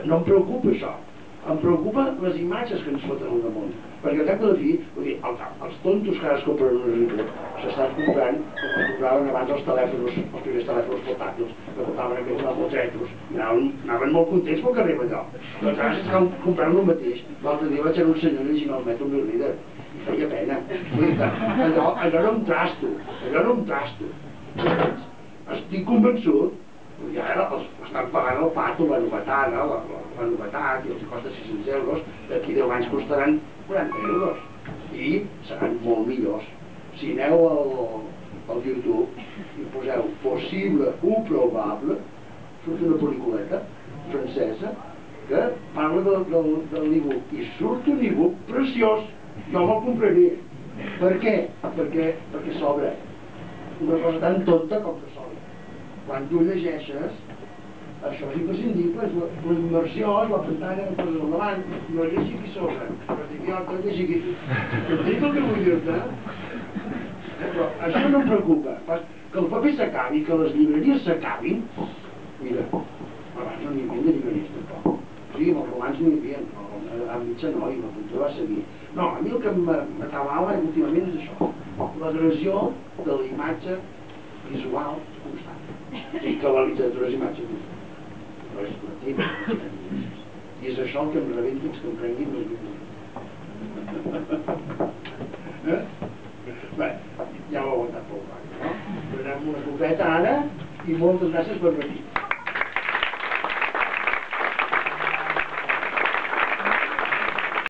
No em preocupa això. Em preocupen les imatges que ens foten al damunt. Perquè al cap de la fi, vull dir, els tontos que ara es compren una rica s'estan comprant com es compraven abans els telèfons, els primers telèfons portàtils, que portaven aquests mamotretos, i anaven molt contents pel carrer allò. Doncs ara s'estan comprant el mateix. L'altre dia vaig anar un senyor llegint el Metro Reader i feia pena. Allò no em trasto, allò no em trasto. Estic convençut, i ara estan pagant el pato, la novetat, i els costa 600 euros, d'aquí 10 anys costaran 40 euros. I seran molt millors. Si aneu al YouTube i poseu possible o probable, surt una pel·lículeta francesa que parla del e-book. I surt un e-book preciós. Jo me'l compraré. Per què? Perquè s'obre. Una cosa tan tonta com que s'obre. Quan tu llegeixes, això és imprescindible, la immersió, la pantalla que poses al davant, no llegir aquí sobre, però d'idiota, llegir aquí. Entenc el que vull dir-te? Però això no em preocupa, que el paper s'acabi, que les llibreries s'acabin. Mira, abans no n'hi havia de llibreries tampoc. Sí, amb els romans n'hi havia, a mitja no, i la cultura va seguir. No, a mi el que m'atabala últimament és això, l'agressió de la imatge visual constant. I que la literatura és imatge no és latina. I és això el que em rebenta els que em prenguin els llibres. Bé, ja ho he aguantat prou rato, no? Donem una copeta ara i moltes gràcies per venir.